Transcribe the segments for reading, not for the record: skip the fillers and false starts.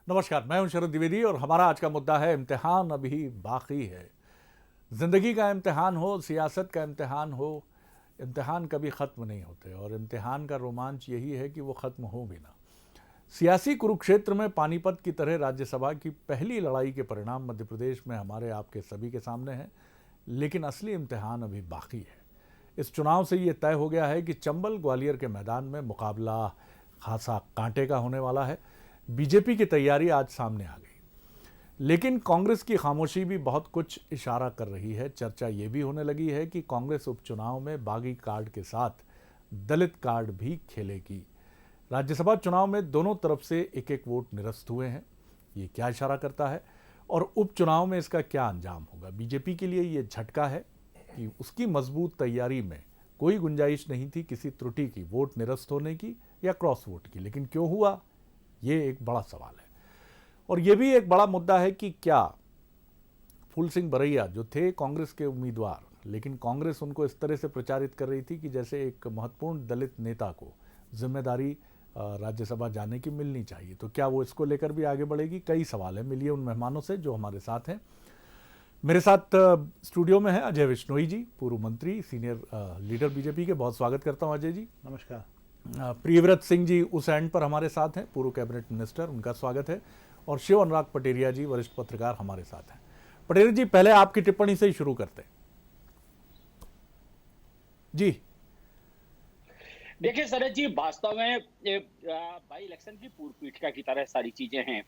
नमस्कार, मैं हूं शरद द्विवेदी और हमारा आज का मुद्दा है इम्तिहान अभी बाकी है। ज़िंदगी का इम्तिहान हो, सियासत का इम्तिहान हो, इम्तिहान कभी ख़त्म नहीं होते और इम्तिहान का रोमांच यही है कि वो ख़त्म हो भी ना। सियासी कुरुक्षेत्र में पानीपत की तरह राज्यसभा की पहली लड़ाई के परिणाम मध्य प्रदेश में हमारे आपके सभी के सामने हैं, लेकिन असली इम्तिहान अभी बाकी है। इस चुनाव से ये तय हो गया है कि चंबल ग्वालियर के मैदान में मुकाबला खासा कांटे का होने वाला है। बीजेपी की तैयारी आज सामने आ गई, लेकिन कांग्रेस की खामोशी भी बहुत कुछ इशारा कर रही है। चर्चा ये भी होने लगी है कि कांग्रेस उपचुनाव में बागी कार्ड के साथ दलित कार्ड भी खेलेगी। राज्यसभा चुनाव में दोनों तरफ से एक एक वोट निरस्त हुए हैं। ये क्या इशारा करता है और उपचुनाव में इसका क्या अंजाम होगा? बीजेपी के लिए ये झटका है कि उसकी मजबूत तैयारी में कोई गुंजाइश नहीं थी किसी त्रुटि की, वोट निरस्त होने की या क्रॉस वोट की, लेकिन क्यों हुआ, ये एक बड़ा सवाल है। और ये भी एक बड़ा मुद्दा है कि क्या फूल सिंह बरैया जो थे कांग्रेस के उम्मीदवार, लेकिन कांग्रेस उनको इस तरह से प्रचारित कर रही थी कि जैसे एक महत्वपूर्ण दलित नेता को जिम्मेदारी राज्यसभा जाने की मिलनी चाहिए, तो क्या वो इसको लेकर भी आगे बढ़ेगी? कई सवाल हैं। मिलिए उन मेहमानों से जो हमारे साथ हैं। मेरे साथ स्टूडियो में है अजय विश्नोई जी, पूर्व मंत्री, सीनियर लीडर बीजेपी के। बहुत स्वागत करता हूं अजय जी। नमस्कार। प्रियव्रत सिंह जी उस एंड पर हमारे साथ हैं, पूर्व कैबिनेट मिनिस्टर, उनका स्वागत है। और शिव अनुराग पटेरिया जी, वरिष्ठ पत्रकार, हमारे साथ हैं। पटेरिया जी, पहले आपकी टिप्पणी से ही शुरू करते हैं जी। देखिए शरद जी, वास्तव में बाई इलेक्शन की पूर्व पीठिका की तरह सारी चीजें हैं।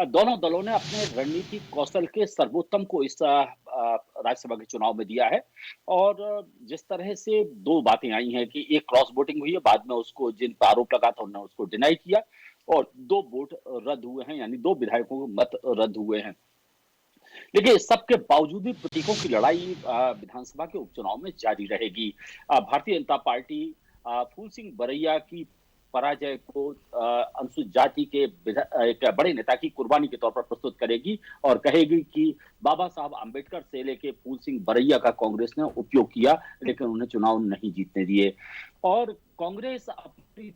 दोनों दलों ने अपने रणनीतिक कौशल के सर्वोत्तम को इस राज्यसभा के चुनाव में दिया है। और जिस तरह से दो बातें आई हैं कि एक क्रॉस वोटिंग हुई है, बाद में उसको जिन पर आरोप लगा था उन्होंने उसको डिनाई किया, और दो वोट रद्द हुए हैं, यानी दो विधायकों के मत रद्द हुए हैं। लेकिन इस सब के बावजूद भी प्रतीकों की लड़ाई विधानसभा के उपचुनाव में जारी रहेगी। भारतीय जनता पार्टी फूल सिंह बरैया की पराजय को अनुसूचित जाति के एक बड़े नेता की कुर्बानी के तौर पर प्रस्तुत करेगी और कहेगी कि बाबा साहब आंबेडकर से लेके फूल सिंह बरैया का कांग्रेस ने उपयोग किया, लेकिन उन्हें चुनाव नहीं जीतने दिए। और कांग्रेस अपनी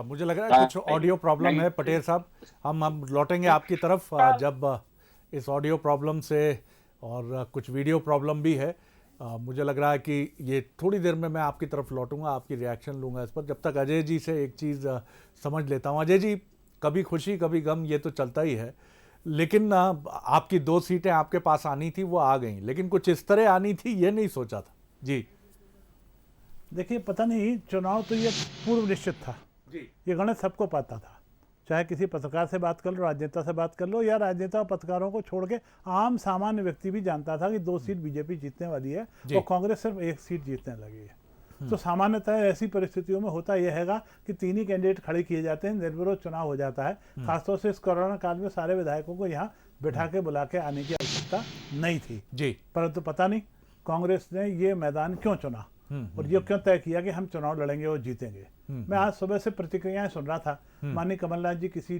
मुझे लग रहा है कुछ ऑडियो प्रॉब्लम है पटेल साहब। हम लौटेंगे आपकी तरफ जब इस ऑडियो प्रॉब्लम से, और कुछ वीडियो प्रॉब्लम भी है। मुझे लग रहा है कि ये थोड़ी देर में मैं आपकी तरफ लौटूंगा, आपकी रिएक्शन लूंगा इस पर। जब तक अजय जी से एक चीज़ समझ लेता हूँ। अजय जी, कभी खुशी कभी गम, ये तो चलता ही है, लेकिन आपकी 2 सीटें आपके पास आनी थी, वो आ गई, लेकिन कुछ इस तरह आनी थी ये नहीं सोचा था जी। देखिए, पता नहीं, चुनाव तो ये पूर्व निश्चित था जी। ये गणित सबको पता था। चाहे किसी पत्रकार से बात कर लो, राजनेता से बात कर लो, या राजनेता और पत्रकारों को छोड़ के आम सामान्य व्यक्ति भी जानता था कि 2 सीट बीजेपी जीतने वाली है और कांग्रेस सिर्फ 1 सीट जीतने लगी है। तो सामान्यतः ऐसी परिस्थितियों में होता यह हैगा कि 3 ही कैंडिडेट खड़े किए जाते हैं, निर्विरोध चुनाव हो जाता है। खासतौर से इस कोरोना काल में सारे विधायकों को यहाँ बैठा के बुला के आने की आवश्यकता नहीं थी जी। परंतु पता नहीं कांग्रेस ने ये मैदान क्यों चुना और ये क्यों तय किया कि हम चुनाव लड़ेंगे और जीतेंगे। मैं आज सुबह से प्रतिक्रियाएं सुन रहा था। माननीय कमलनाथ जी किसी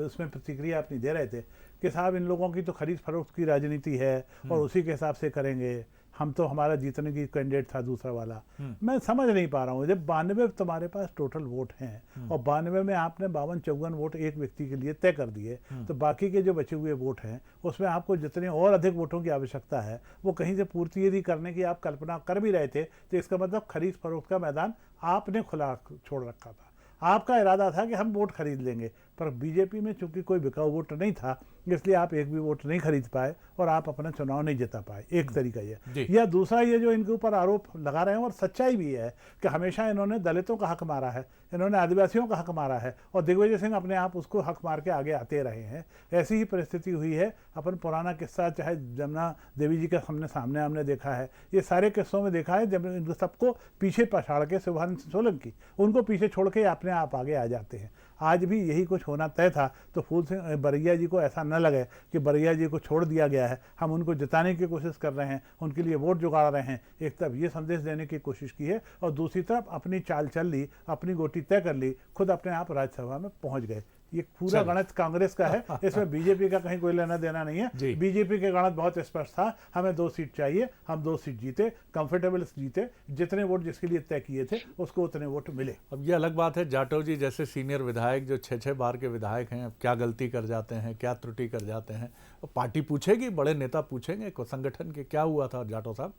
उसमें प्रतिक्रिया अपनी दे रहे थे कि साहब, इन लोगों की तो खरीद फरोख्त की राजनीति है और उसी के हिसाब से करेंगे, हम तो, हमारा जीतने की कैंडिडेट था दूसरा वाला। मैं समझ नहीं पा रहा हूँ, जब 92 तुम्हारे पास टोटल वोट हैं और 92 में आपने 52-54 वोट एक व्यक्ति के लिए तय कर दिए, तो बाकी के जो बचे हुए वोट हैं उसमें आपको जितने और अधिक वोटों की आवश्यकता है वो कहीं से पूर्ति यदि करने की आप कल्पना कर भी रहे थे, तो इसका मतलब खरीद फरोख्त का मैदान आपने खुला छोड़ रखा था। आपका इरादा था कि हम वोट खरीद लेंगे, पर बीजेपी में चूंकि कोई बिकाऊ वोट नहीं था, इसलिए आप एक भी वोट नहीं खरीद पाए और आप अपना चुनाव नहीं जिता पाए। एक तरीका ये, या दूसरा ये जो इनके ऊपर आरोप लगा रहे हैं, और सच्चाई भी है कि हमेशा इन्होंने दलितों का हक मारा है, इन्होंने आदिवासियों का हक मारा है, और दिग्विजय सिंह अपने आप उसको हक मार के आगे आते रहे हैं। ऐसी ही परिस्थिति हुई है। अपन पुराना किस्सा, चाहे जमुना देवी जी का हमने सामने हमने देखा है, ये सारे किस्सों में देखा है, जब इन सबको पीछे पछाड़ के शिवहान सोलंकी उनको पीछे छोड़ के अपने आप आगे आ जाते हैं। आज भी यही कुछ होना तय था। तो फूल सिंह बरैया जी को ऐसा न लगे कि बरैया जी को छोड़ दिया गया है, हम उनको जिताने की कोशिश कर रहे हैं, उनके लिए वोट जुगाड़ रहे हैं, एक तरफ ये संदेश देने की कोशिश की है और दूसरी तरफ अपनी चाल चल ली, अपनी गोटी तय कर ली, खुद अपने आप राज्यसभा में पहुंच गए। ये पूरा गणित कांग्रेस का है, इसमें बीजेपी का कहीं कोई लेना देना नहीं है। बीजेपी के गणित बहुत स्पष्ट था, हमें 2 सीट चाहिए, हम 2 सीट जीते, कंफर्टेबल जीते, जितने वोट जिसके लिए तय किए थे उसको उतने वोट मिले। अब ये अलग बात है, जाटव जी जैसे सीनियर विधायक जो 6-6 बार के विधायक हैं, अब क्या गलती कर जाते हैं, क्या त्रुटि कर जाते हैं, पार्टी पूछेगी, बड़े नेता पूछेंगे संगठन के क्या हुआ था जाटव साहब,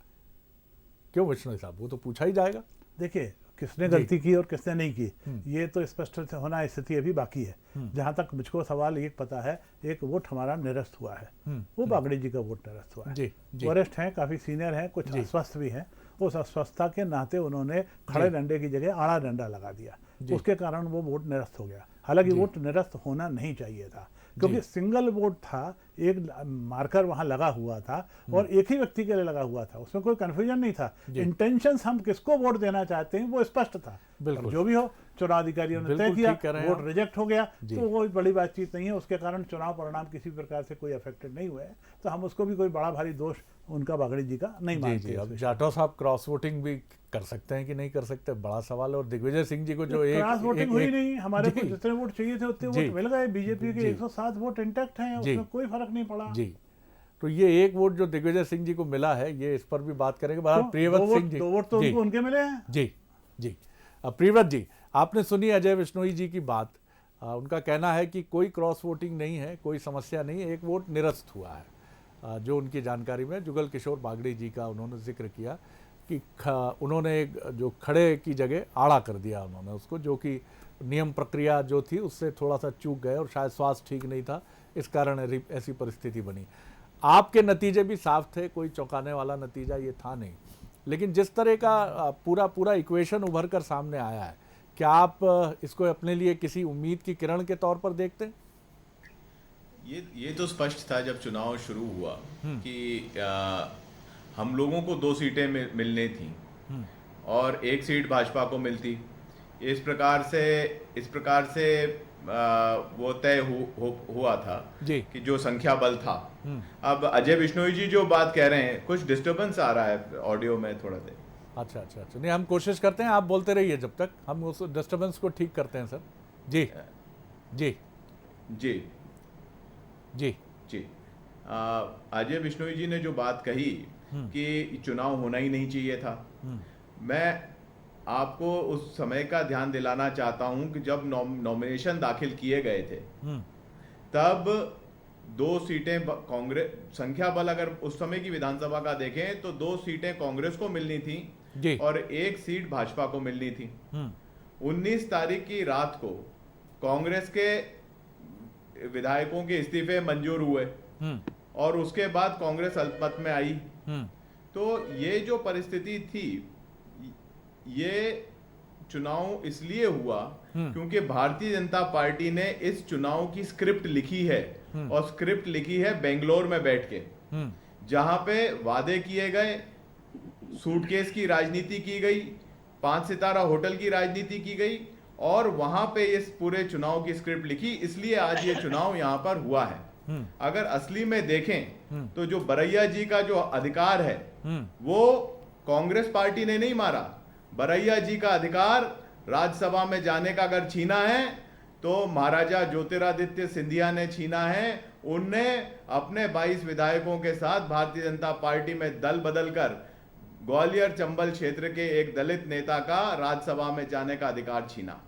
क्यों बिश्नोई साहब, वो तो पूछा ही जाएगा। देखिए किसने गलती की और किसने नहीं की, ये तो स्पष्ट होना स्थिति अभी बाकी है। जहां तक मुझको सवाल एक पता है, एक वोट हमारा निरस्त हुआ है, वो बागड़ी जी का वोट निरस्त हुआ है। वरिष्ठ हैं, काफी सीनियर हैं, कुछ अस्वस्थ भी हैं, उस अस्वस्थता के नाते उन्होंने खड़े डंडे की जगह आड़ा डंडा लगा दिया, उसके कारण वो वोट निरस्त हो गया। हालांकि वोट निरस्त होना नहीं चाहिए था, क्योंकि सिंगल वोट था, एक मार्कर वहां लगा हुआ था और एक ही व्यक्ति के लिए लगा हुआ था, उसमें कोई कंफ्यूजन नहीं था। इंटेंशंस हम किसको वोट देना चाहते हैं वो स्पष्ट था। जो भी हो, चुनाव अधिकारियों ने तय किया, वोट रिजेक्ट हो गया, तो कोई बड़ी बातचीत नहीं है, उसके कारण चुनाव परिणाम किसी प्रकार से कोई अफेक्टेड नहीं हुए, तो हम उसको भी कोई बड़ा भारी दोष उनका बागड़ी जी का नहीं मानते। अब जाटव साहब क्रॉस वोटिंग भी कर सकते हैं कि नहीं कर सकते, बड़ा सवाल है। और दिग्विजय सिंह जी को जो क्रॉस वोटिंग हुई नहीं, हमारे को जितने वोट चाहिए थे उतने वोट मिल गए, बीजेपी के 107 वोट इंटैक्ट हैं, उसमें कोई फर्क नहीं पड़ा। जी, तो ये एक वोट जो दिग्विजय सिंह जी को मिला है, ये इस पर भी बात करेंगे। प्रियव्रत सिंह जी, 2 वोट तो उनके मिले हैं। जी जी, प्रियव्रत जी, आपने सुनी अजय बिश्नोई जी की बात, उनका कहना है कि कोई क्रॉस वोटिंग नहीं है, कोई समस्या नहीं है, एक वोट निरस्त हुआ है। जो उनकी जानकारी में जुगल किशोर बागड़ी जी का उन्होंने जिक्र किया कि उन्होंने जो खड़े की जगह आड़ा कर दिया उन्होंने उसको, जो कि नियम प्रक्रिया जो थी उससे थोड़ा सा चूक गए और शायद स्वास्थ्य ठीक नहीं था, इस कारण ऐसी परिस्थिति बनी। आपके नतीजे भी साफ थे, कोई चौंकाने वाला नतीजा ये था नहीं, लेकिन जिस तरह का पूरा इक्वेशन उभर कर सामने आया है, क्या आप इसको अपने लिए किसी उम्मीद की किरण के तौर पर देखते हैं? ये तो स्पष्ट था जब चुनाव शुरू हुआ कि हम लोगों को 2 सीटें मिलनी थी और 1 सीट भाजपा को मिलती। इस प्रकार से वो तय हुआ था कि जो संख्या बल था। अब अजय बिश्नोई जी जो बात कह रहे हैं, कुछ डिस्टर्बेंस आ रहा है ऑडियो में थोड़ा देर। अच्छा, नहीं, हम कोशिश करते हैं, आप बोलते रहिए जब तक हम उस डिस्टर्बेंस को ठीक करते हैं सर। जी जी जी जी जी, अजय बिश्नोई जी ने जो बात कही कि चुनाव होना ही नहीं चाहिए था, मैं आपको उस समय का ध्यान दिलाना चाहता हूं कि जब नॉमिनेशन दाखिल किए गए थे तब 2 सीटें कांग्रेस, संख्या बल अगर उस समय की विधानसभा का देखें तो 2 सीटें कांग्रेस को मिलनी थी और 1 सीट भाजपा को मिलनी थी। 19 तारीख की रात को कांग्रेस के विधायकों के इस्तीफे मंजूर हुए और उसके बाद कांग्रेस अल्पमत में आई। तो ये जो परिस्थिति थी, ये चुनाव इसलिए हुआ क्योंकि भारतीय जनता पार्टी ने इस चुनाव की स्क्रिप्ट लिखी है और स्क्रिप्ट लिखी है बेंगलोर में बैठ के, जहां पे वादे किए गए, सूटकेस की राजनीति की गई, 5 सितारा होटल की राजनीति की गई और वहां पे इस पूरे चुनाव की स्क्रिप्ट लिखी, इसलिए आज ये चुनाव यहां पर हुआ है। अगर असली में देखें तो जो बरैया जी का जो अधिकार है वो कांग्रेस पार्टी ने नहीं मारा। बरैया जी का अधिकार राज्यसभा में जाने का अगर छीना है तो महाराजा ज्योतिरादित्य सिंधिया ने छीना है। उनने अपने 22 विधायकों के साथ भारतीय जनता पार्टी में दल बदल कर ग्वालियर चंबल क्षेत्र के एक दलित नेता का राज्यसभा में जाने का अधिकार छीना।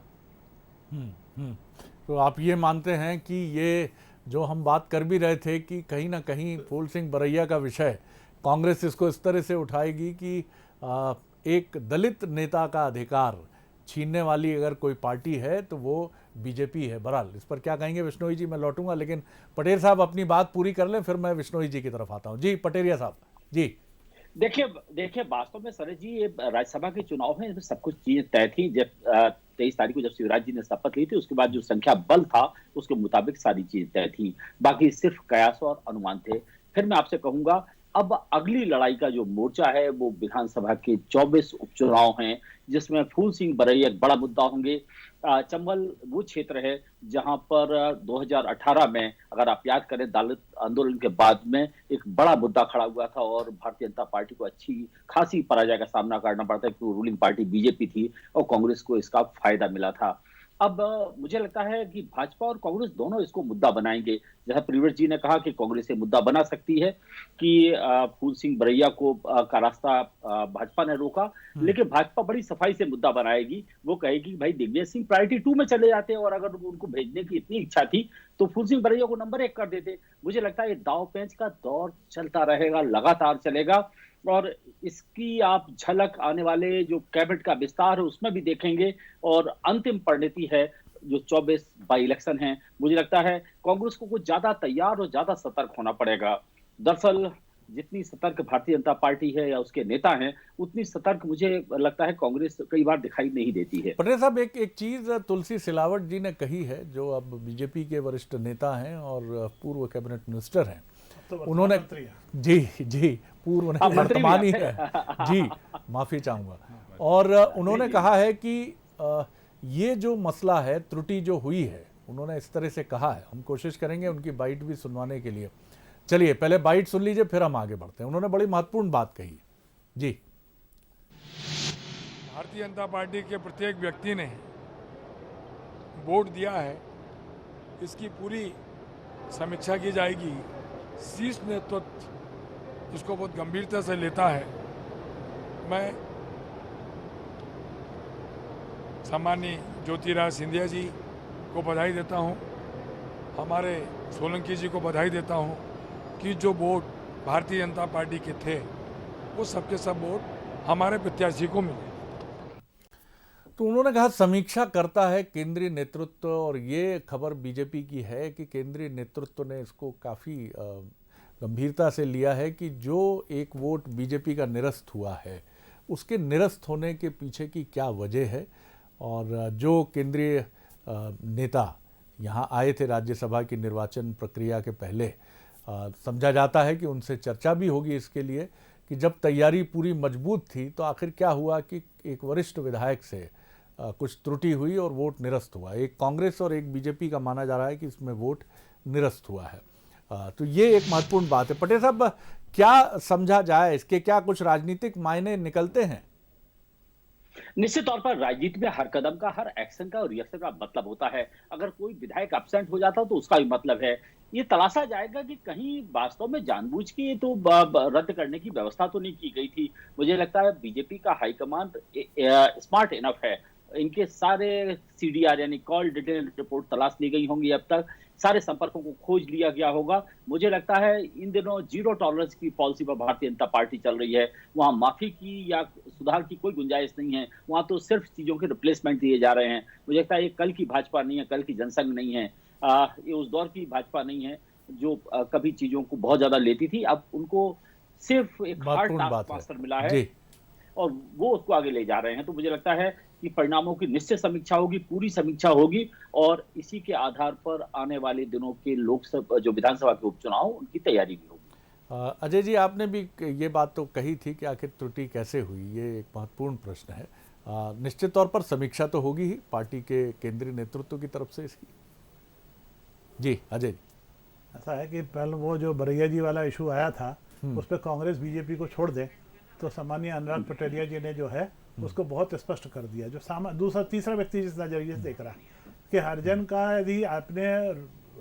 तो आप ये मानते हैं कि ये जो हम बात कर भी रहे थे कि कहीं ना कहीं फूल सिंह बरैया का विषय कांग्रेस इसको इस तरह से उठाएगी कि एक दलित नेता का अधिकार छीनने वाली अगर कोई पार्टी है तो वो बीजेपी है। बहरहाल इस पर क्या कहेंगे बिश्नोई जी, मैं लौटूंगा, लेकिन पटेल साहब अपनी बात पूरी कर लें, फिर मैं बिश्नोई जी की तरफ आता हूं। जी पटेरिया साहब। जी देखिए वास्तव में सर जी, ये राज्यसभा के चुनाव में सब कुछ चीजें तय थी। जब 23 तारीख को जब शिवराज जी ने शपथ ली थी, उसके बाद जो संख्या बल था उसके मुताबिक सारी चीजें तय थी, बाकी सिर्फ कयास और अनुमान थे। फिर मैं आपसे कहूंगा, अब अगली लड़ाई का जो मोर्चा है वो विधानसभा के 24 उपचुनाव हैं, जिसमें फूल सिंह बरैया एक बड़ा मुद्दा होंगे। चंबल वो क्षेत्र है जहां पर 2018 में, अगर आप याद करें, दलित आंदोलन के बाद में एक बड़ा मुद्दा खड़ा हुआ था और भारतीय जनता पार्टी को अच्छी खासी पराजय का सामना करना पड़ता है, क्योंकि रूलिंग पार्टी बीजेपी थी और कांग्रेस को इसका फायदा मिला था। अब मुझे लगता है कि भाजपा और कांग्रेस दोनों इसको मुद्दा बनाएंगे। जैसा प्रियव्रत जी ने कहा कि कांग्रेस ये मुद्दा बना सकती है कि फूल सिंह बरैया को का रास्ता भाजपा ने रोका, लेकिन भाजपा बड़ी सफाई से मुद्दा बनाएगी। वो कहेगी कि भाई दिग्विजय सिंह प्रायोरिटी 2 में चले जाते और अगर उनको भेजने की इतनी इच्छा थी तो फूल सिंह बरैया को नंबर 1 कर देते। मुझे लगता है ये दांव पेंच का दौर चलता रहेगा, लगातार चलेगा, और इसकी आप झलक आने वाले जो कैबिनेट का विस्तार है उसमें भी देखेंगे। और अंतिम परिणति है जो 24 बाई इलेक्शन है, मुझे लगता है कांग्रेस को कुछ ज्यादा तैयार और ज्यादा सतर्क होना पड़ेगा। दरअसल जितनी सतर्क भारतीय जनता पार्टी है या उसके नेता हैं, उतनी सतर्क मुझे लगता है कांग्रेस कई बार दिखाई नहीं देती है। पटेल साहब, एक चीज तुलसी सिलावट जी ने कही है, जो अब बीजेपी के वरिष्ठ नेता हैं और पूर्व कैबिनेट मिनिस्टर हैं। तो उन्होंने जी पूर्व नहीं, वर्तमान ही है जी, माफी चाहूंगा। और उन्होंने कहा है कि ये जो मसला है, त्रुटि जो हुई है, उन्होंने इस तरह से कहा है। हम कोशिश करेंगे उनकी बाइट भी सुनवाने के लिए। चलिए पहले बाइट सुन लीजिए, फिर हम आगे बढ़ते हैं। उन्होंने बड़ी महत्वपूर्ण बात कही है जी। भारतीय जनता पार्टी के प्रत्येक व्यक्ति ने वोट दिया है, इसकी पूरी समीक्षा की जाएगी। शीर्ष नेतृत्व इसको बहुत गंभीरता से लेता है। मैं सम्माननीय ज्योतिरादित्य सिंधिया जी को बधाई देता हूं, हमारे सोलंकी जी को बधाई देता हूं कि जो वोट भारतीय जनता पार्टी के थे वो सबके सब वोट हमारे प्रत्याशी को मिले। तो उन्होंने कहा समीक्षा करता है केंद्रीय नेतृत्व, और ये खबर बीजेपी की है कि केंद्रीय नेतृत्व ने इसको काफ़ी गंभीरता से लिया है कि जो एक वोट बीजेपी का निरस्त हुआ है, उसके निरस्त होने के पीछे की क्या वजह है। और जो केंद्रीय नेता यहाँ आए थे राज्यसभा की निर्वाचन प्रक्रिया के पहले, समझा जाता है कि उनसे चर्चा भी होगी इसके लिए कि जब तैयारी पूरी मजबूत थी तो आखिर क्या हुआ कि एक वरिष्ठ विधायक से कुछ त्रुटि हुई और वोट निरस्त हुआ। एक कांग्रेस और एक बीजेपी का माना जा रहा है कि इसमें वोट निरस्त हुआ है। तो ये एक महत्वपूर्ण बात है। पटेल साहब, क्या समझा जाए, इसके क्या कुछ राजनीतिक मायने निकलते हैं? निश्चित तौर पर राजनीति में हर कदम का, हर एक्शन का और रिएक्शन का मतलब होता है। अगर कोई विधायक एब्सेंट हो जाता तो उसका भी मतलब है। ये तलाशा जाएगा कि कहीं वास्तव में जानबूझ के तो रद्द करने की व्यवस्था तो नहीं की गई थी। मुझे लगता है बीजेपी का हाईकमांड स्मार्ट इनफ है। इनके सारे सीडीआर यानी कॉल डिटेल रिपोर्ट तलाश ली गई होंगी, अब तक सारे संपर्कों को खोज लिया गया होगा। मुझे लगता है इन दिनों जीरो टॉलरेंस की पॉलिसी पर भारतीय जनता पार्टी चल रही है। वहां माफी की या सुधार की कोई गुंजाइश नहीं है, वहां तो सिर्फ चीजों के रिप्लेसमेंट दिए जा रहे हैं। मुझे लगता है ये कल की भाजपा नहीं है, कल की जनसंघ नहीं है, ये उस दौर की भाजपा नहीं है जो कभी चीजों को बहुत ज्यादा लेती थी। अब उनको सिर्फ एक हार्ड टास्क मास्टर मिला है और वो उसको आगे ले जा रहे हैं। तो मुझे लगता है कि परिणामों की निश्चित समीक्षा होगी, पूरी समीक्षा होगी, और इसी के आधार पर आने वाले दिनों के लोकसभा जो विधानसभा के उपचुनाव, उनकी तैयारी भी होगी। अजय जी, आपने भी ये बात तो कही थी कि आखिर त्रुटि कैसे हुई, ये एक महत्वपूर्ण प्रश्न है। निश्चित तौर पर समीक्षा तो होगी ही पार्टी के केंद्रीय नेतृत्व की तरफ से इसकी। जी अजय जी, ऐसा है कि पहले वो जो बरैया जी वाला इशू आया था उस पर कांग्रेस बीजेपी को छोड़ दे, तो सम्मानीय अनुराग पटेलिया जी ने जो है उसको बहुत स्पष्ट कर दिया। जो दूसरा तीसरा व्यक्ति जिस नजरिए से देख रहा है कि हरिजन का यदि आपने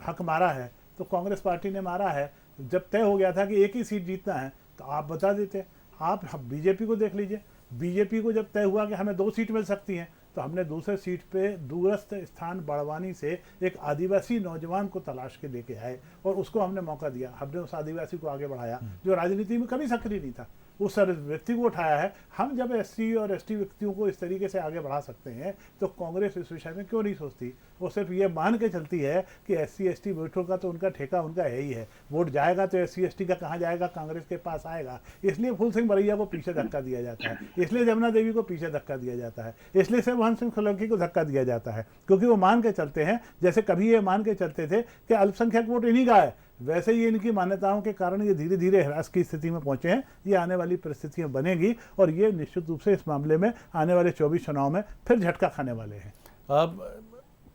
हक मारा है तो कांग्रेस पार्टी ने मारा है। जब तय हो गया था कि एक ही सीट जीतना है तो आप बता देते। आप बीजेपी को देख लीजिए, बीजेपी को जब तय हुआ कि हमें 2 सीट मिल सकती हैं तो हमने दूसरे सीट पे दूरस्थ स्थान बड़वानी से एक आदिवासी नौजवान को तलाश के लेके आए और उसको हमने मौका दिया। हमने उस आदिवासी को आगे बढ़ाया जो राजनीति में कभी सक्रिय नहीं था, उस व्यक्ति को उठाया है। हम जब एससी और एसटी व्यक्तियों को इस तरीके से आगे बढ़ा सकते हैं तो कांग्रेस इस विषय में क्यों नहीं सोचती? वो सिर्फ ये मान के चलती है कि एससी एसटी वोटों का तो उनका ठेका उनका है ही है, वोट जाएगा तो एससी एसटी का कहाँ जाएगा, कांग्रेस के पास आएगा। इसलिए फूल सिंह बरैया को पीछे धक्का दिया जाता है, इसलिए जमुना देवी को पीछे धक्का दिया जाता है, इसलिए शिवहंस सिंह सोलंकी को धक्का दिया जाता है, क्योंकि वो मान के चलते हैं जैसे कभी ये मान के चलते थे कि अल्पसंख्यक वोट इन्हीं का है, वैसे ही इनकी मान्यताओं के कारण ये धीरे धीरे ह्रास की स्थिति में पहुंचे हैं। ये आने वाली परिस्थितियां बनेगी और ये निश्चित रूप से इस मामले में आने वाले 24 चुनाव में फिर झटका खाने वाले हैं।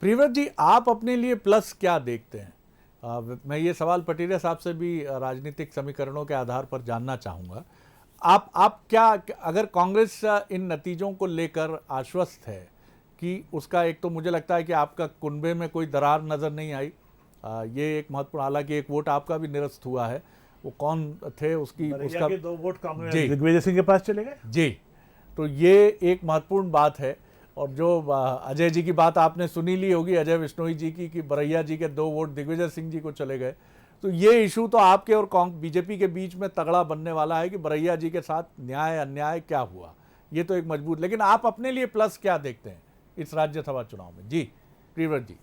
प्रियव्रत जी, आप अपने लिए प्लस क्या देखते हैं? मैं ये सवाल पटेलिया साहब से भी राजनीतिक समीकरणों के आधार पर जानना चाहूँगा। आप क्या, अगर कांग्रेस इन नतीजों को लेकर आश्वस्त है कि उसका एक तो मुझे लगता है कि आपका कुनबे में कोई दरार नज़र नहीं आई, ये एक महत्वपूर्ण, हालांकि एक वोट आपका भी निरस्त हुआ है, वो कौन थे उसकी, उसका 2 वोट कांग्रेस दिग्विजय सिंह के पास चले गए जी। तो ये एक महत्वपूर्ण बात है। और जो अजय जी की बात आपने सुनी ली होगी, अजय बिश्नोई जी की, कि बरैया जी के 2 वोट दिग्विजय सिंह जी को चले गए, तो ये इशू तो आपके और बीजेपी के बीच में तगड़ा बनने वाला है कि बरैया जी के साथ न्याय अन्याय क्या हुआ, ये तो एक मजबूत। लेकिन आप अपने लिए प्लस क्या देखते हैं इस राज्यसभा चुनाव में? जी प्रियव्रत जी।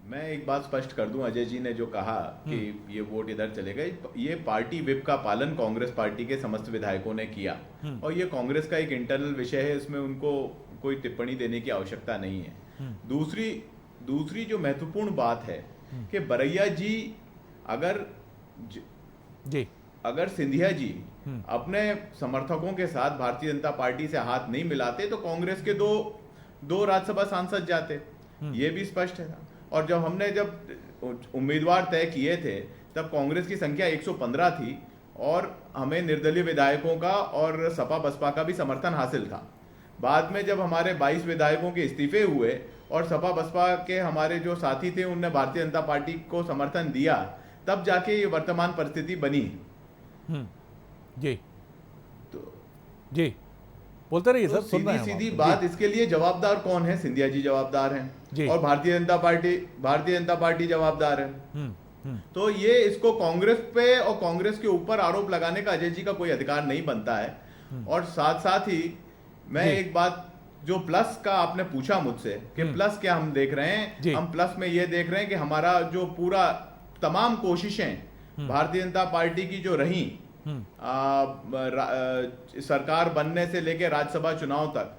मैं एक बात स्पष्ट कर दूं, अजय जी ने जो कहा कि ये वोट इधर चले गए, ये पार्टी विप का पालन कांग्रेस पार्टी के समस्त विधायकों ने किया और ये कांग्रेस का एक इंटरनल विषय है, इसमें उनको कोई टिप्पणी देने की आवश्यकता नहीं है। दूसरी जो महत्वपूर्ण बात है कि बरैया जी अगर सिंधिया जी अपने समर्थकों के साथ भारतीय जनता पार्टी से हाथ नहीं मिलाते तो कांग्रेस के दो राज्यसभा सांसद जाते, ये भी स्पष्ट है। और जब उम्मीदवार तय किए थे तब कांग्रेस की संख्या 115 थी और हमें निर्दलीय विधायकों का और सपा बसपा का भी समर्थन हासिल था। बाद में जब हमारे 22 विधायकों के इस्तीफे हुए और सपा बसपा के हमारे जो साथी थे उनने भारतीय जनता पार्टी को समर्थन दिया, तब जाके ये वर्तमान परिस्थिति बनी। जी तो जी बोलते रहिए सर। सीधी बात, इसके लिए जवाबदार कौन है? सिंधिया जी जवाबदार हैं और भारतीय जनता पार्टी जवाबदार है। तो ये इसको कांग्रेस पे और कांग्रेस के ऊपर आरोप लगाने का अजय जी का कोई अधिकार नहीं बनता है। और साथ ही मैं एक बात, जो प्लस का आपने पूछा मुझसे कि प्लस क्या हम देख रहे हैं, हम प्लस में ये देख रहे हैं कि हमारा जो पूरा तमाम कोशिशें भारतीय जनता पार्टी की जो रही सरकार बनने से लेकर राज्यसभा चुनाव तक,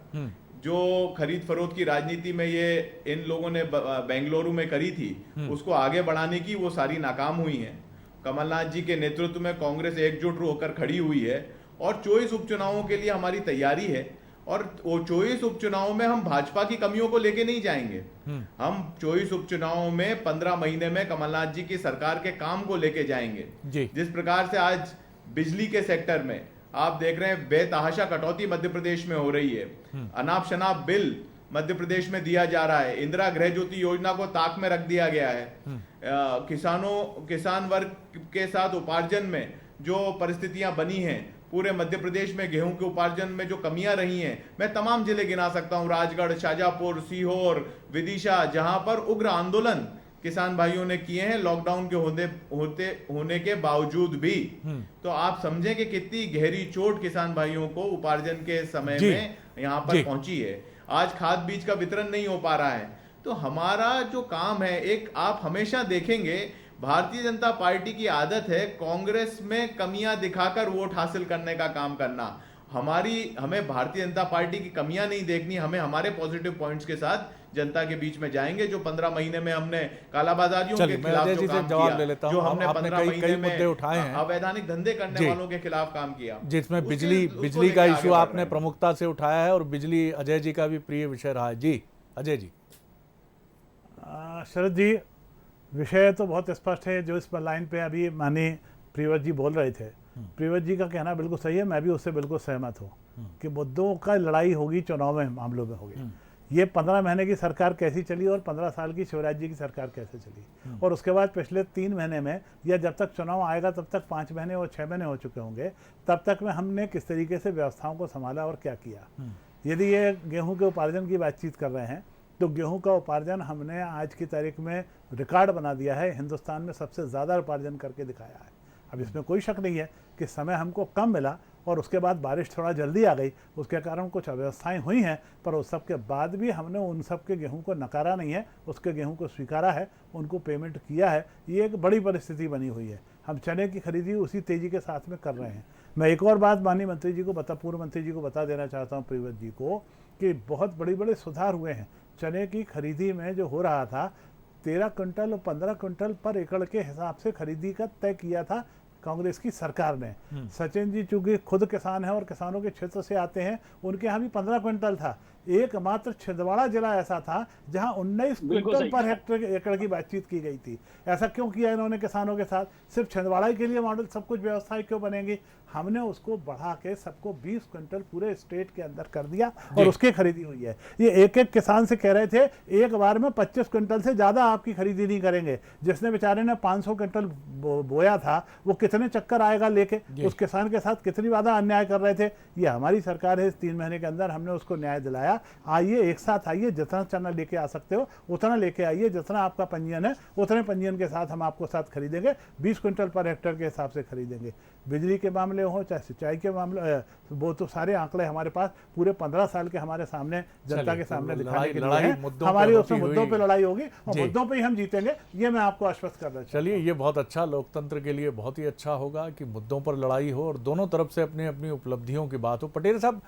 जो खरीद फरोख्त की राजनीति में ये इन लोगों ने बेंगलुरु में करी थी, उसको आगे बढ़ाने की वो सारी नाकाम हुई हैं। कमलनाथ जी के नेतृत्व में कांग्रेस एकजुट होकर खड़ी हुई है और 24 उपचुनावों के लिए हमारी तैयारी है। और वो 24 उपचुनावों में हम भाजपा की कमियों को लेके नहीं जाएंगे, हम 24 उपचुनावों में 15 महीने में कमलनाथ जी की सरकार के काम को लेके जाएंगे। जिस प्रकार से आज बिजली के सेक्टर में आप देख रहे हैं, बेतहाशा कटौती मध्य प्रदेश में हो रही है, अनाप शनाप बिल मध्य प्रदेश में दिया जा रहा है, इंदिरा गृह ज्योति योजना को ताक में रख दिया गया है, किसान वर्ग के साथ उपार्जन में जो परिस्थितियां बनी हैं, पूरे मध्य प्रदेश में गेहूं के उपार्जन में जो कमियां रही हैं, मैं तमाम जिले गिना सकता हूं, राजगढ़, शाजापुर, सीहोर, विदिशा, जहां पर उग्र आंदोलन किसान भाइयों ने किए हैं लॉकडाउन के होने के बावजूद भी। तो आप समझें कि कितनी गहरी चोट किसान भाइयों को उपार्जन के समय में यहाँ पर पहुंची है। आज खाद बीज का वितरण नहीं हो पा रहा है। तो हमारा जो काम है, एक आप हमेशा देखेंगे भारतीय जनता पार्टी की आदत है कांग्रेस में कमियां दिखाकर वोट हासिल करने का काम करना। हमें भारतीय जनता पार्टी की कमियां नहीं देखनी, हमें हमारे पॉजिटिव पॉइंट्स के साथ जनता के बीच में जाएंगे। जो 15 महीने में हमने कालाबाजारियों के खिलाफ जो काम किया, जो हमने 15 महीने में उठाए हैं, अवैधानिक धंधे करने वालों के खिलाफ काम किया, जिसमें बिजली का इशू आपने प्रमुखता से उठाया है और बिजली अजय जी का भी प्रिय विषय रहा है। जी अजय जी। शरद जी, विषय तो बहुत स्पष्ट है। जो इस लाइन पे अभी माननीय प्रियव्रत जी बोल रहे थे, प्रियव्रत जी का कहना बिल्कुल सही है, मैं भी उससे बिल्कुल सहमत हूँ कि मुद्दों का लड़ाई होगी, चुनाव में मामलों में होगी। ये 15 महीने की सरकार कैसी चली और 15 साल की शिवराज जी की सरकार कैसे चली, और उसके बाद पिछले 3 महीने में, या जब तक चुनाव आएगा तब तक 5 महीने और 6 महीने हो चुके होंगे, तब तक में हमने किस तरीके से व्यवस्थाओं को संभाला और क्या किया। यदि ये गेहूं के उपार्जन की बातचीत कर रहे हैं तो गेहूं का उपार्जन हमने आज की तारीख में रिकॉर्ड बना दिया है, हिंदुस्तान में सबसे ज़्यादा उपार्जन करके दिखाया है। अब इसमें कोई शक नहीं है कि समय हमको कम मिला और उसके बाद बारिश थोड़ा जल्दी आ गई, उसके कारण कुछ अव्यवस्थाएं हुई हैं, पर उस सब के बाद भी हमने उन सब के गेहूं को नकारा नहीं है, उसके गेहूं को स्वीकारा है, उनको पेमेंट किया है। ये एक बड़ी परिस्थिति बनी हुई है। हम चने की खरीदी उसी तेज़ी के साथ में कर रहे हैं। मैं एक और बात माननीय मंत्री जी को पूर्व मंत्री जी को बता देना चाहता हूँ, प्रियव्रत जी को, कि बहुत बड़े सुधार हुए हैं। चने की खरीदी में जो हो रहा था, 13 क्विंटल और 15 क्विंटल पर एकड़ के हिसाब से खरीदी का तय किया था कांग्रेस की सरकार ने। सचिन जी चूंकि खुद किसान हैं और किसानों के क्षेत्र से आते हैं, उनके यहाँ भी 15 क्विंटल था। एकमात्र छिंदवाड़ा जिला ऐसा था जहां 19 क्विंटल पर हेक्टेयर एकड़ की बातचीत की गई थी। ऐसा क्यों किया इन्होंने किसानों के साथ? सिर्फ छिंदवाड़ा के लिए मॉडल सब कुछ व्यवस्थाएं क्यों बनेंगी? हमने उसको बढ़ा के सबको 20 क्विंटल पूरे स्टेट के अंदर कर दिया और उसकी खरीदी हुई है। ये एक एक किसान से कह रहे थे एक बार में 25 क्विंटल से ज्यादा आपकी खरीदी नहीं करेंगे। जिसने बेचारे ने 500 क्विंटल बोया था वो कितने चक्कर आएगा लेके, उस किसान के साथ कितनी ज्यादा अन्याय कर रहे थे। ये हमारी सरकार है, इस 3 महीने के अंदर हमने उसको न्याय दिलाया। आइए एक साथ आइए, जितना चना लेके आ सकते हो उतना लेके आइए, जितना आपका पंजीयन है उतने पंजीयन के साथ हम आपको साथ खरीदेंगे, 20 क्विंटल पर हेक्टेयर के हिसाब से खरीदेंगे। बिजली के मामले हो चाहे सिंचाई के मामले, वो तो सारे आंकड़े हमारे पास पूरे 15 साल के हमारे सामने जनता के सामने दिखाने के लिए हैं। हमारी उसमें मुद्दों पे लड़ाई होगी और मुद्दों पे ही हम जीतेंगे, ये मैं आपको आश्वस्त कर रहा हूं। चलिए, ये बहुत अच्छा, लोकतंत्र के लिए बहुत ही अच्छा होगा कि मुद्दों पर लड़ाई हो और दोनों तरफ से अपनी अपनी उपलब्धियों की बात हो। पटेल साहब,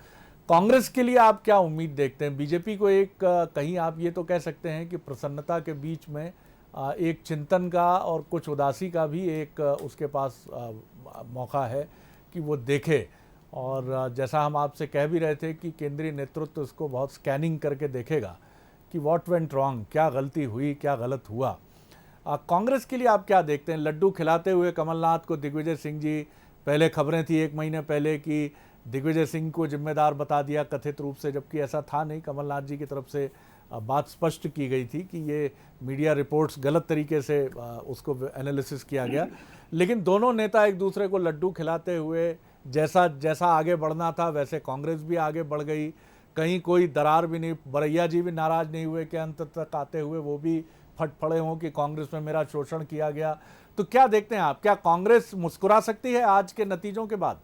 कांग्रेस के लिए आप क्या उम्मीद देखते हैं? बीजेपी को एक कहीं आप ये तो कह सकते हैं कि प्रसन्नता के बीच में एक चिंतन का और कुछ उदासी का भी एक उसके पास मौका है कि वो देखे, और जैसा हम आपसे कह भी रहे थे कि केंद्रीय नेतृत्व इसको बहुत स्कैनिंग करके देखेगा कि व्हाट वेंट रॉन्ग, क्या गलती हुई, क्या गलत हुआ। कांग्रेस के लिए आप क्या देखते हैं? लड्डू खिलाते हुए कमलनाथ को दिग्विजय सिंह जी, पहले खबरें थी 1 महीने पहले कि दिग्विजय सिंह को जिम्मेदार बता दिया कथित रूप से, जबकि ऐसा था नहीं। कमलनाथ जी की तरफ से बात स्पष्ट की गई थी कि ये मीडिया रिपोर्ट्स गलत तरीके से उसको एनालिसिस किया गया। लेकिन दोनों नेता एक दूसरे को लड्डू खिलाते हुए जैसा जैसा आगे बढ़ना था वैसे कांग्रेस भी आगे बढ़ गई, कहीं कोई दरार भी नहीं। बरैया जी भी नाराज नहीं हुए कि अंत तक आते हुए वो भी फट पड़े हों कि कांग्रेस में मेरा शोषण किया गया। तो क्या देखते हैं आप, क्या कांग्रेस मुस्कुरा सकती है आज के नतीजों के बाद?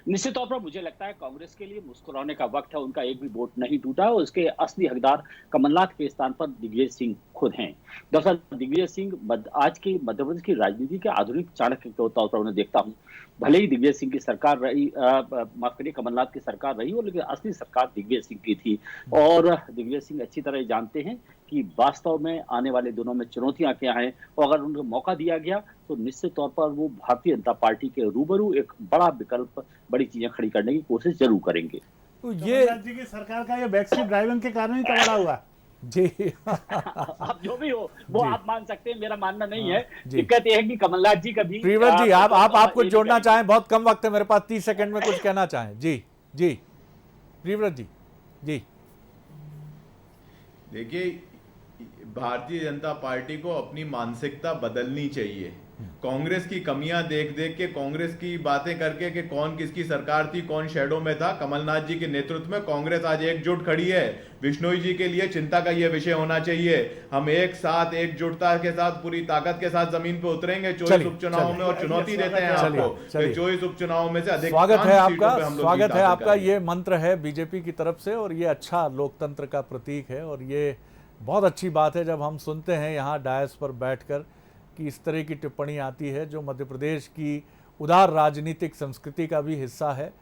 निश्चित तौर पर मुझे लगता है कांग्रेस के लिए मुस्कुराने का वक्त है। उनका एक भी वोट नहीं टूटा और उसके असली हकदार कमलनाथ के स्थान पर दिग्विजय सिंह खुद हैं। दरअसल दिग्विजय सिंह आज की मध्य प्रदेश की राजनीति के आधुनिक चाणक्य के तौर पर उन्हें देखता हूं। भले ही दिग्विजय सिंह की सरकार रही, माफ करिए, कमलनाथ की सरकार रही हो, लेकिन असली सरकार दिग्विजय सिंह की थी। और दिग्विजय सिंह अच्छी तरह जानते हैं कि वास्तव में आने वाले दिनों में चुनौतियां क्या हैं, और अगर उनको मौका दिया गया तो निश्चित तौर पर वो भारतीय जनता पार्टी के रूबरू एक बड़ा विकल्प, बड़ी चीजें खड़ी करने की कोशिश जरूर करेंगे। तो ये राज्य की सरकार का ये बैकसीट ड्राइविंग के कारण ही तगड़ा हुआ जी। आप जो भी हो वो आप मान सकते हैं, मेरा मानना नहीं है। दिक्कत यह है कि कमलनाथ जी कभी प्रियव्रत जी, आप कुछ जोड़ना चाहें? बहुत कम वक्त है मेरे पास, 30 सेकंड में कुछ कहना चाहें? जी जी प्रियव्रत जी। जी देखिए, भारतीय जनता पार्टी को अपनी मानसिकता बदलनी चाहिए। कांग्रेस की कमियां देख देख के, कांग्रेस की बातें करके कि कौन किसकी सरकार थी, कौन शैडो में था, कमलनाथ जी के नेतृत्व में कांग्रेस आज एकजुट खड़ी है। बिश्नोई जी के लिए चिंता का यह विषय होना चाहिए। हम एक साथ एकजुटता के साथ पूरी ताकत के साथ जमीन पे उतरेंगे 24 उपचुनाव में, और चुनौती देते हैं आपको 24 उपचुनाव में से अधिक। स्वागत है आपका, स्वागत है आपका। ये मंत्र है बीजेपी की तरफ से और ये अच्छा लोकतंत्र का प्रतीक है। और ये बहुत अच्छी बात है जब हम सुनते हैं यहाँ डायस पर बैठकर कि इस तरह की टिप्पणी आती है जो मध्य प्रदेश की उदार राजनीतिक संस्कृति का भी हिस्सा है।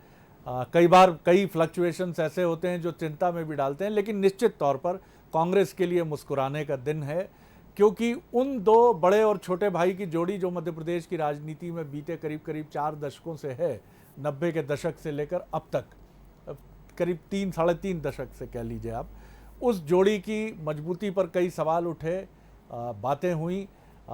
कई बार कई फ्लक्चुएशंस ऐसे होते हैं जो चिंता में भी डालते हैं, लेकिन निश्चित तौर पर कांग्रेस के लिए मुस्कुराने का दिन है, क्योंकि उन 2 बड़े और छोटे भाई की जोड़ी जो मध्य प्रदेश की राजनीति में बीते करीब करीब 4 दशकों से है, 90 के दशक से लेकर अब तक करीब 3 साढ़े 3 दशक से कह लीजिए आप, उस जोड़ी की मजबूती पर कई सवाल उठे, बातें हुई,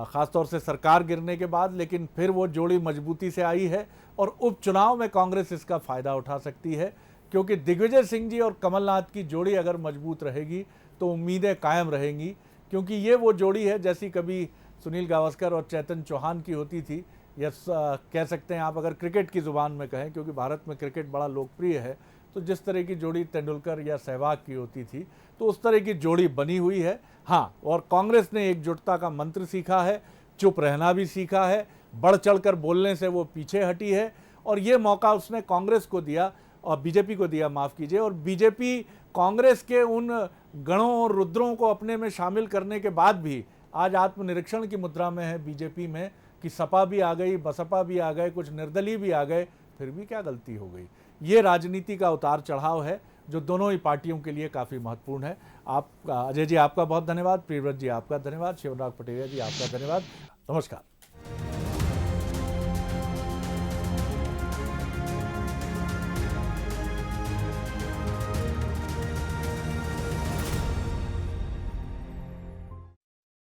ख़ासतौर से सरकार गिरने के बाद। लेकिन फिर वो जोड़ी मजबूती से आई है और उपचुनाव में कांग्रेस इसका फ़ायदा उठा सकती है, क्योंकि दिग्विजय सिंह जी और कमलनाथ की जोड़ी अगर मजबूत रहेगी तो उम्मीदें कायम रहेंगी, क्योंकि ये वो जोड़ी है जैसी कभी सुनील गावस्कर और चेतन चौहान की होती थी, या कह सकते हैं आप अगर क्रिकेट की ज़ुबान में कहें, क्योंकि भारत में क्रिकेट बड़ा लोकप्रिय है, तो जिस तरह की जोड़ी तेंदुलकर या सहवाग की होती थी, तो उस तरह की जोड़ी बनी हुई है। हाँ, और कांग्रेस ने एकजुटता का मंत्र सीखा है, चुप रहना भी सीखा है, बढ़ चढ़कर बोलने से वो पीछे हटी है, और ये मौका उसने कांग्रेस को दिया और बीजेपी को दिया, माफ़ कीजिए। और बीजेपी कांग्रेस के उन गणों और रुद्रों को अपने में शामिल करने के बाद भी आज आत्मनिरीक्षण की मुद्रा में है बीजेपी में कि सपा भी आ गई, बसपा भी आ गए, कुछ निर्दलीय भी आ गए, फिर भी क्या गलती हो गई। ये राजनीति का उतार चढ़ाव है जो दोनों ही पार्टियों के लिए काफ़ी महत्वपूर्ण है। आप अजय जी, आपका बहुत धन्यवाद। प्रियव्रत जी, आपका धन्यवाद। शिवराज पटेरिया जी, आपका धन्यवाद। नमस्कार।